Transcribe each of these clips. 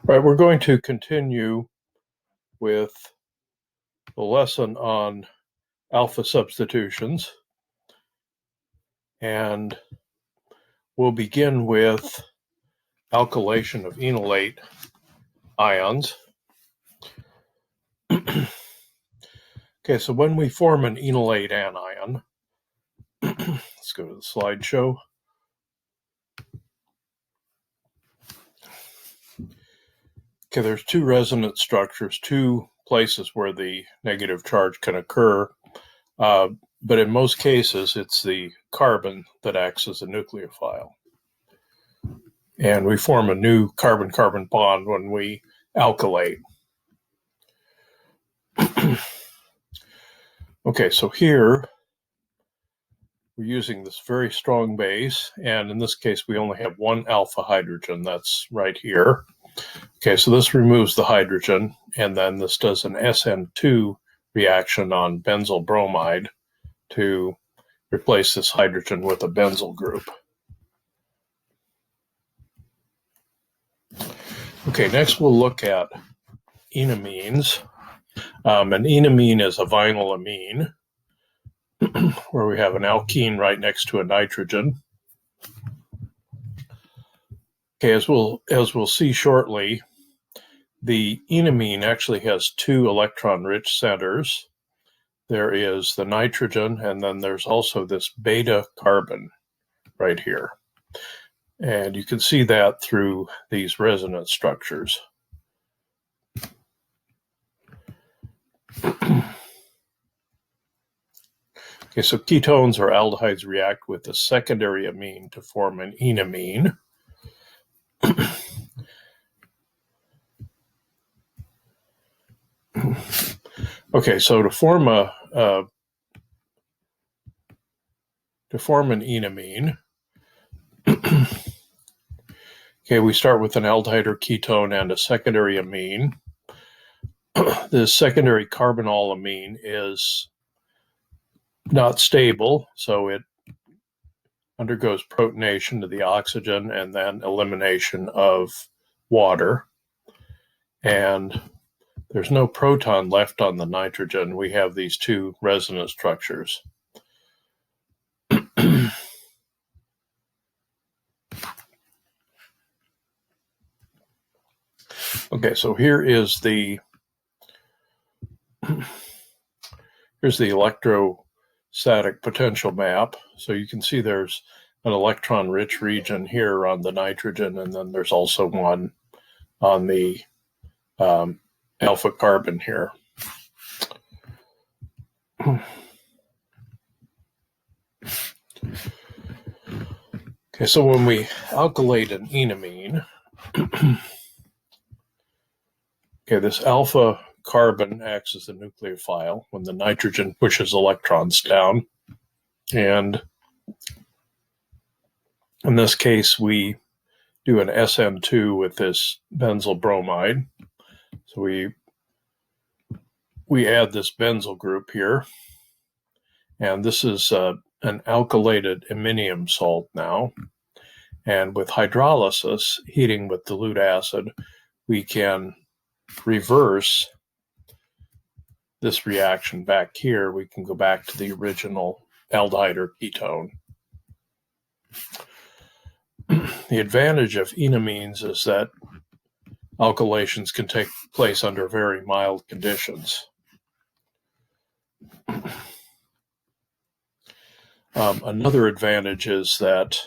Right, we're going to continue with the lesson on alpha substitutions, and we'll begin with alkylation of enolate ions. Okay, so when we form an enolate anion, let's go to the slideshow. Okay, there's two resonance structures, two places where the negative charge can occur, but in most cases it's the carbon that acts as a nucleophile. And we form a new carbon-carbon bond when we alkylate. Okay, so here we're using this very strong base, and in this case we only have one alpha hydrogen, that's right here. Okay, so this removes the hydrogen, and then this does an SN2 reaction on benzyl bromide to replace this hydrogen with a benzyl group. Okay, next we'll look at enamines. An enamine is a vinyl amine, where we have an alkene right next to a nitrogen. Okay, as we'll see shortly, the enamine actually has two electron-rich centers. There is the nitrogen, and then there's also this beta carbon right here. And you can see that through these resonance structures. Okay, so ketones or aldehydes react with a secondary amine to form an enamine. Okay, so to form an enamine, okay, we start with an aldehyde or ketone and a secondary amine. The secondary carbonyl amine is not stable, so it undergoes protonation to the oxygen and then elimination of water. And there's no proton left on the nitrogen. We have these two resonance structures. Okay, so here's the electrostatic potential map. So you can see there's an electron-rich region here on the nitrogen, and then there's also one on the alpha carbon here. Okay, so when we alkylate an enamine, okay, this alpha carbon acts as a nucleophile when the nitrogen pushes electrons down. And in this case, we do an SN2 with this benzyl bromide. So we add this benzyl group here. And this is an alkylated iminium salt now. And with hydrolysis, heating with dilute acid, we can reverse this reaction back here. We can go back to the original aldehyde or ketone. The advantage of enamines is that alkylations can take place under very mild conditions. Another advantage is that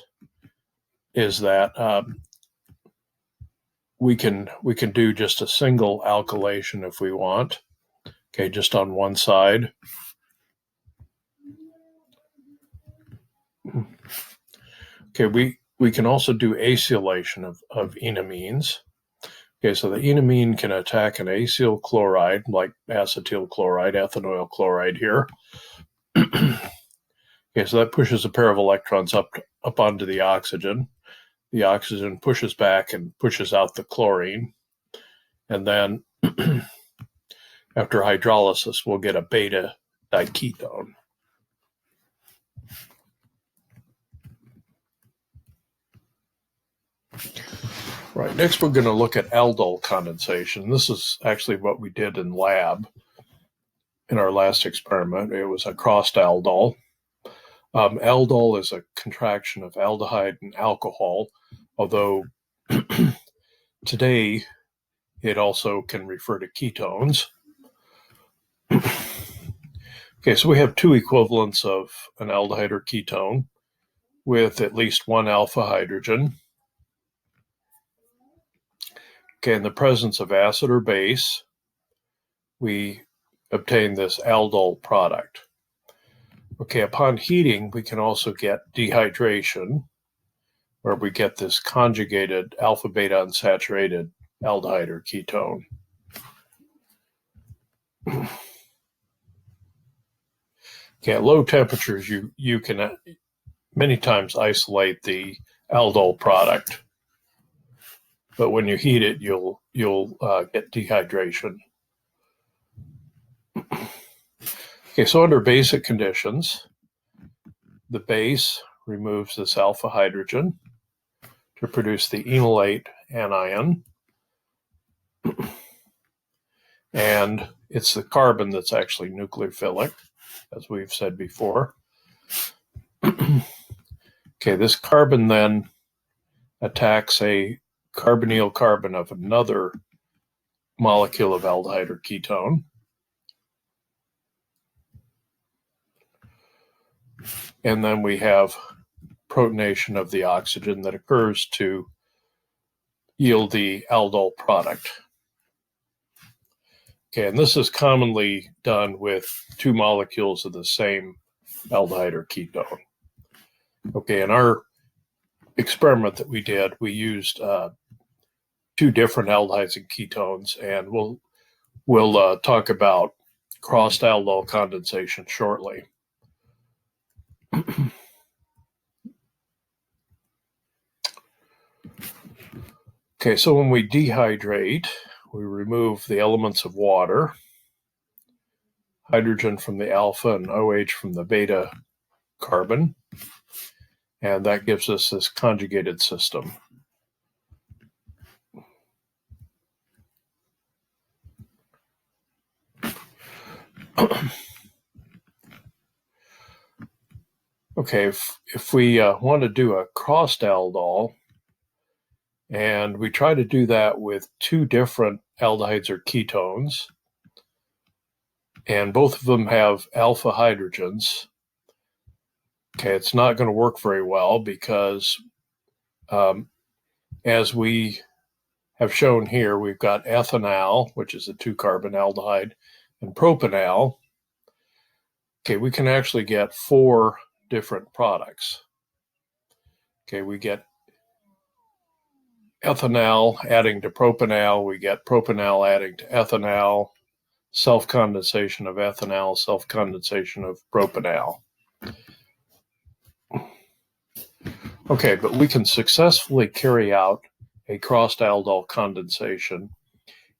we can do just a single alkylation if we want. Okay, just on one side. Okay, we can also do acylation of enamines. Okay, so the enamine can attack an acyl chloride like acetyl chloride, ethanoyl chloride here. Okay, so that pushes a pair of electrons up onto the oxygen. The oxygen pushes back and pushes out the chlorine. And then after hydrolysis, we'll get a beta diketone. Right, next we're going to look at aldol condensation. This is actually what we did in lab in our last experiment. It was a crossed aldol. Aldol is a contraction of aldehyde and alcohol, although today it also can refer to ketones. Okay, so we have two equivalents of an aldehyde or ketone with at least one alpha hydrogen. Okay, in the presence of acid or base, we obtain this aldol product. Okay, upon heating, we can also get dehydration, where we get this conjugated alpha-beta unsaturated aldehyde or ketone. Okay, at low temperatures, you can many times isolate the aldol product, but when you heat it, you'll get dehydration. Okay, so under basic conditions, the base removes this alpha hydrogen to produce the enolate anion, and it's the carbon that's actually nucleophilic, as we've said before. Okay, this carbon then attacks a carbonyl carbon of another molecule of aldehyde or ketone. And then we have protonation of the oxygen that occurs to yield the aldol product. Okay, and this is commonly done with two molecules of the same aldehyde or ketone. Okay, in our experiment that we did, we used two different aldehydes and ketones, and we'll talk about crossed aldol condensation shortly. Okay, so when we dehydrate, we remove the elements of water, hydrogen from the alpha and OH from the beta carbon, and that gives us this conjugated system. Okay, if we want to do a crossed aldol, and we try to do that with two different aldehydes or ketones, and both of them have alpha hydrogens, okay, it's not going to work very well because as we have shown here, we've got ethanal, which is a 2-carbon aldehyde, and propanal. Okay, we can actually get 4 different products. Okay, we get ethanal adding to propanal, we get propanal adding to ethanal, self-condensation of ethanal, self-condensation of propanal. Okay, but we can successfully carry out a crossed aldol condensation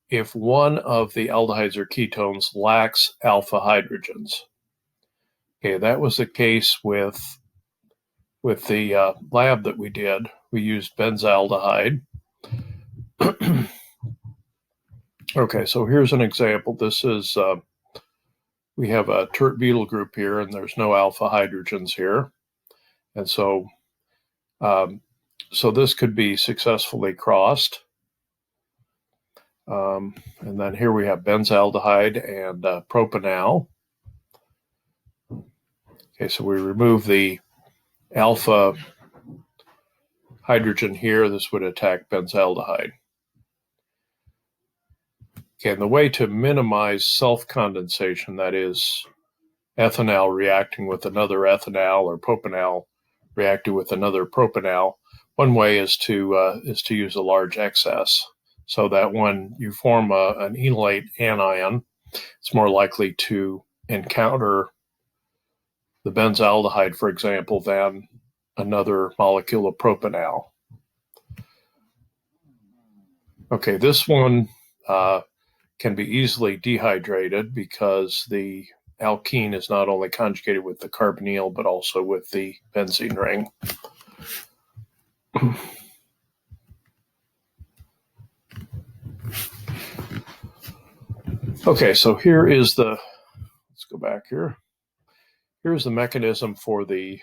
if one of the aldehydes or ketones lacks alpha hydrogens. Okay, that was the case with the lab that we did. We used benzaldehyde. Okay, so here's an example. This is, we have a tert-butyl group here, and there's no alpha hydrogens here. And so, so this could be successfully crossed. And then here we have benzaldehyde and propanal. Okay, so we remove the alpha hydrogen here. This would attack benzaldehyde. Okay, and the way to minimize self-condensation, that is ethanal reacting with another ethanal or propanal reacting with another propanal, one way is to use a large excess, so that when you form an enolate anion, it's more likely to encounter the benzaldehyde, for example, than another molecule of propanal. Okay, this one can be easily dehydrated because the alkene is not only conjugated with the carbonyl, but also with the benzene ring. Okay, so here is the, let's go back here. Here's the mechanism for the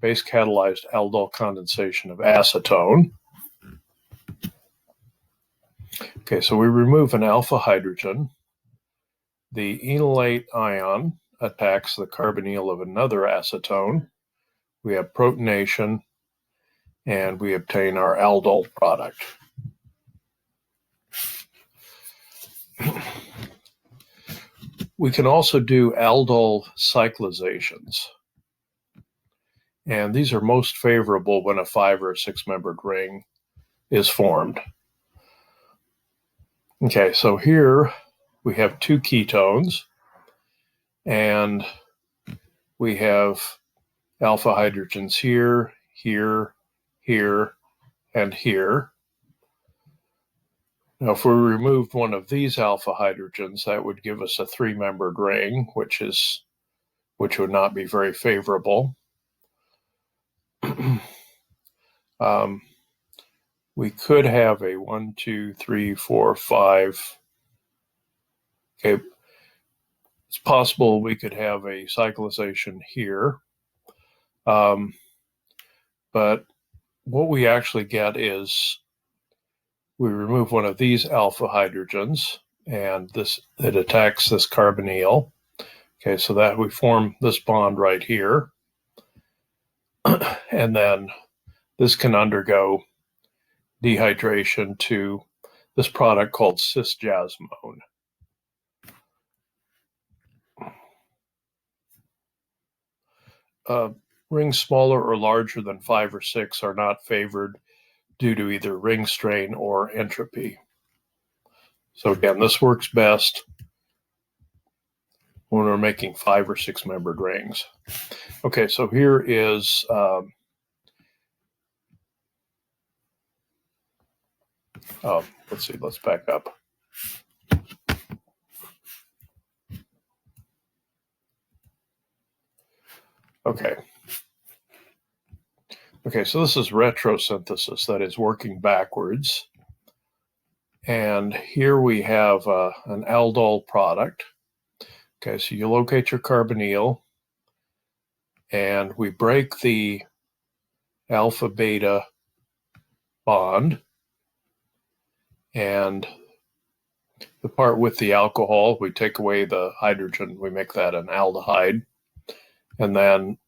base catalyzed aldol condensation of acetone. Okay, so we remove an alpha hydrogen. The enolate ion attacks the carbonyl of another acetone. We have protonation, and we obtain our aldol product. We can also do aldol cyclizations. And these are most favorable when a 5 or 6-membered ring is formed. Okay, so here we have 2 ketones, and we have alpha hydrogens here, here, here, and here. Now, if we removed one of these alpha hydrogens, that would give us a 3-membered ring, which would not be very favorable. We could have a 1, 2, 3, 4, 5. Okay, it's possible we could have a cyclization here. But what we actually get is we remove one of these alpha hydrogens, and it attacks this carbonyl. Okay, so that we form this bond right here. And then this can undergo dehydration to this product called cisjasmone. Rings smaller or larger than 5 or 6 are not favored due to either ring strain or entropy. So again, this works best when we're making 5 or 6-membered rings. Okay, so here is let's see, let's back up. Okay, so this is retrosynthesis, that is working backwards. And here we have an aldol product. Okay, so you locate your carbonyl, and we break the alpha beta bond, and the part with the alcohol, we take away the hydrogen, we make that an aldehyde, and then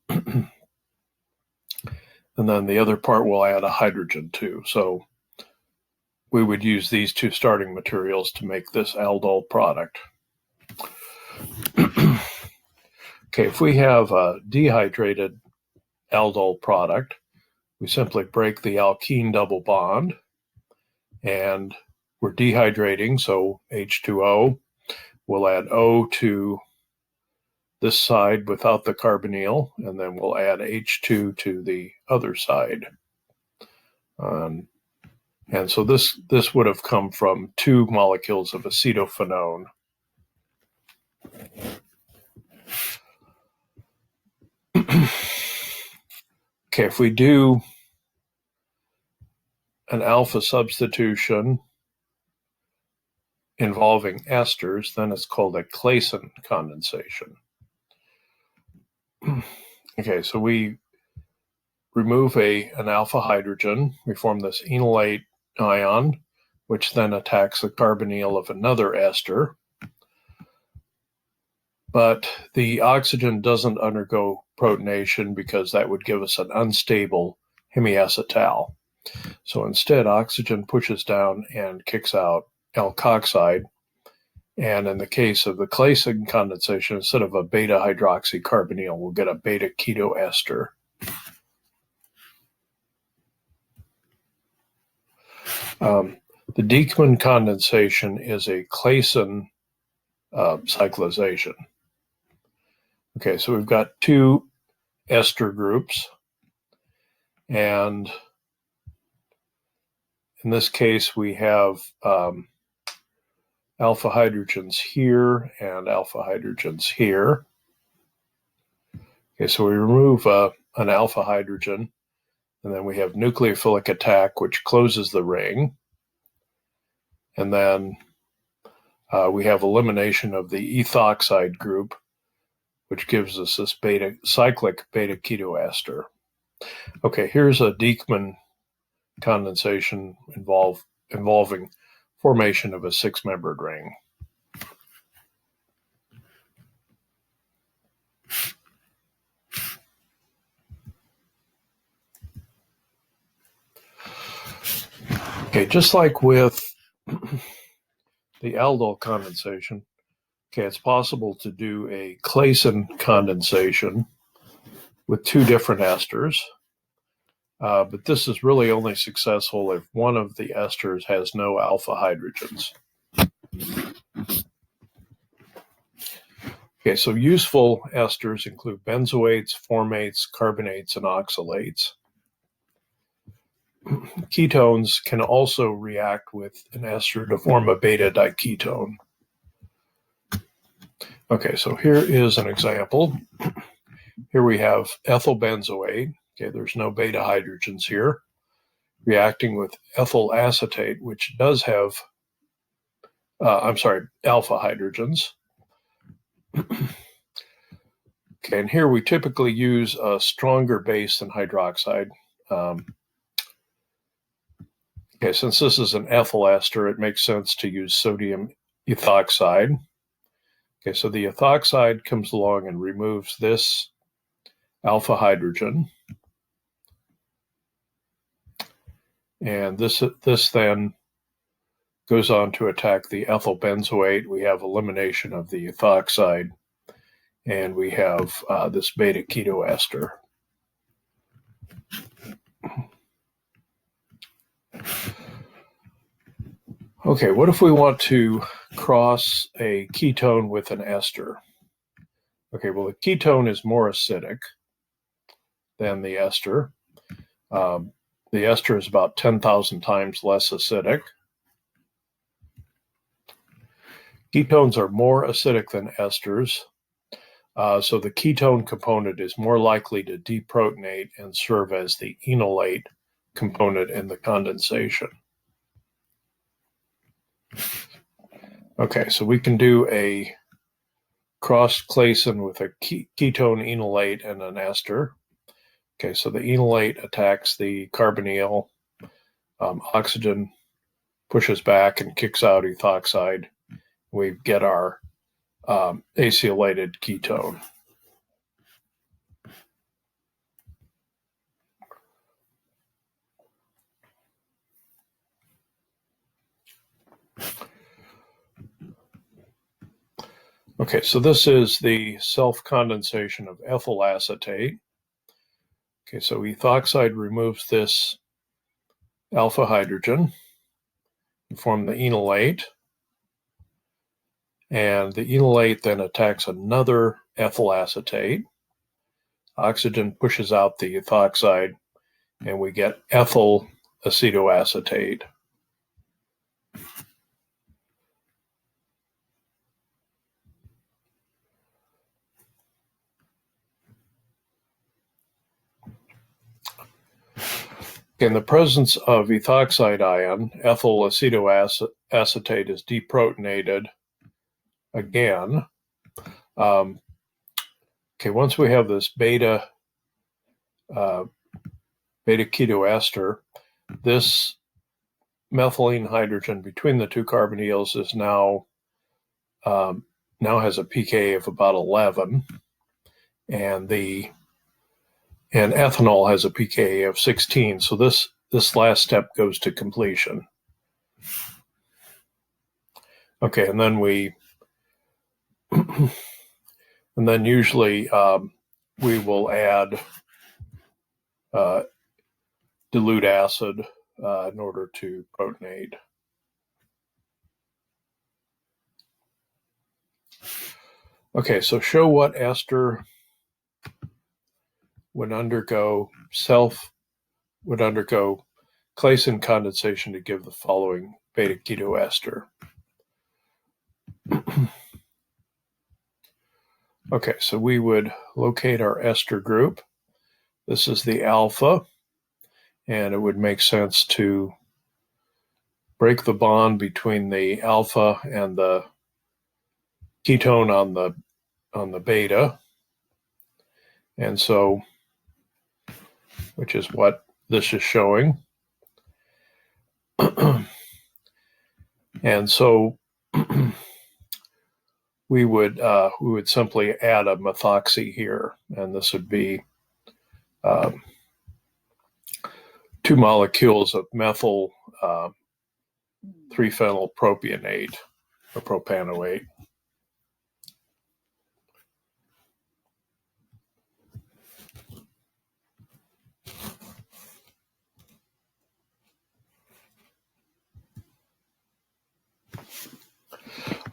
the other part will add a hydrogen too. So we would use these 2 starting materials to make this aldol product. Okay, if we have a dehydrated aldol product, we simply break the alkene double bond, and we're dehydrating, so H2O. We'll add O to this side without the carbonyl, and then we'll add H2 to the other side. And so this would have come from 2 molecules of acetophenone. Okay, if we do an alpha substitution involving esters, then it's called a Claisen condensation. Okay, so we remove an alpha hydrogen, we form this enolate ion, which then attacks the carbonyl of another ester. But the oxygen doesn't undergo protonation because that would give us an unstable hemiacetal. So instead, oxygen pushes down and kicks out alkoxide. And in the case of the Claisen condensation, instead of a beta hydroxycarbonyl, we'll get a beta ketoester. The Dieckmann condensation is a Claisen cyclization. Okay, so we've got 2 ester groups, and in this case we have alpha hydrogens here and alpha hydrogens here. Okay, so we remove an alpha hydrogen, and then we have nucleophilic attack, which closes the ring, and then we have elimination of the ethoxide group, which gives us this cyclic beta ketoester. Okay, here's a Dieckmann condensation involving formation of a six-membered ring. Okay, just like with the aldol condensation, okay, it's possible to do a Claisen condensation with two different esters, but this is really only successful if one of the esters has no alpha hydrogens. Okay, so useful esters include benzoates, formates, carbonates, and oxalates. Ketones can also react with an ester to form a beta diketone. Okay, so here is an example. Here we have ethyl benzoate. Okay, there's no beta hydrogens here, reacting with ethyl acetate, which does have, alpha hydrogens. Okay, and here we typically use a stronger base than hydroxide. Okay, since this is an ethyl ester, it makes sense to use sodium ethoxide. Okay, so the ethoxide comes along and removes this alpha hydrogen. And this then goes on to attack the ethyl benzoate. We have elimination of the ethoxide, and we have this beta ketoester. Okay, what if we want to cross a ketone with an ester? Okay, well, the ketone is more acidic than the ester. The ester is about 10,000 times less acidic. Ketones are more acidic than esters, so the ketone component is more likely to deprotonate and serve as the enolate component in the condensation. Okay, so we can do a cross-Claisen with a ketone enolate and an ester. Okay, so the enolate attacks the carbonyl. Oxygen pushes back and kicks out ethoxide. We get our acylated ketone. Okay, so this is the self-condensation of ethyl acetate. Okay, so ethoxide removes this alpha hydrogen and form the enolate. And the enolate then attacks another ethyl acetate. Oxygen pushes out the ethoxide, and we get ethyl acetoacetate. In the presence of ethoxide ion, ethyl acetoacetate is deprotonated again. Okay, once we have this beta ketoester, this methylene hydrogen between the two carbonyls is now has a pK of about 11, and ethanol has a pK of 16. So this last step goes to completion. Okay, and then usually we will add dilute acid in order to protonate. Okay, so show what ester would undergo Claisen condensation to give the following beta ketoester. Okay, so we would locate our ester group. This is the alpha, and it would make sense to break the bond between the alpha and the ketone on the beta. And so, which is what this is showing. And so we would simply add a methoxy here, and this would be 2 molecules of methyl 3-phenylpropionate or propanoate.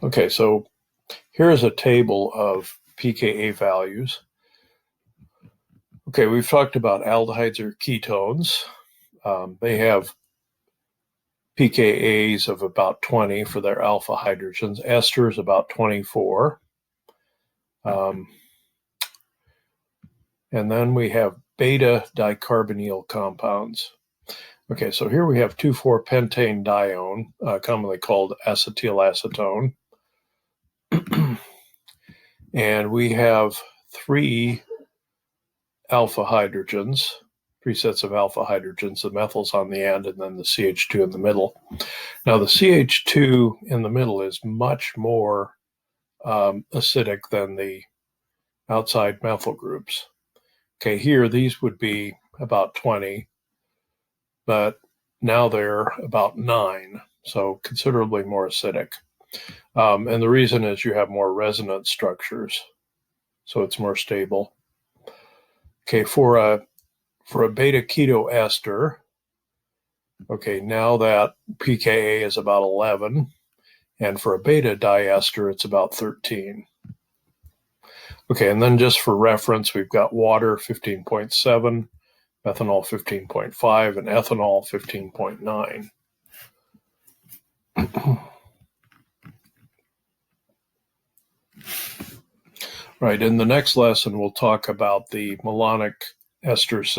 Okay, so here is a table of pKa values. Okay, we've talked about aldehydes or ketones. They have pKa's of about 20 for their alpha hydrogens. Esters about 24. And then we have beta dicarbonyl compounds. Okay, so here we have 2,4-pentane dione, commonly called acetylacetone. And we have 3 alpha hydrogens, 3 sets of alpha hydrogens, the methyls on the end, and then the CH2 in the middle. Now, the CH2 in the middle is much more acidic than the outside methyl groups. Okay, here these would be about 20, but now they're about 9, so considerably more acidic. And the reason is you have more resonance structures, so it's more stable. Okay, for a beta keto ester, okay, now that pKa is about 11, and for a beta diester, it's about 13. Okay, and then just for reference, we've got water 15.7, methanol 15.5, and ethanol 15.9. Right, in the next lesson, we'll talk about the malonic ester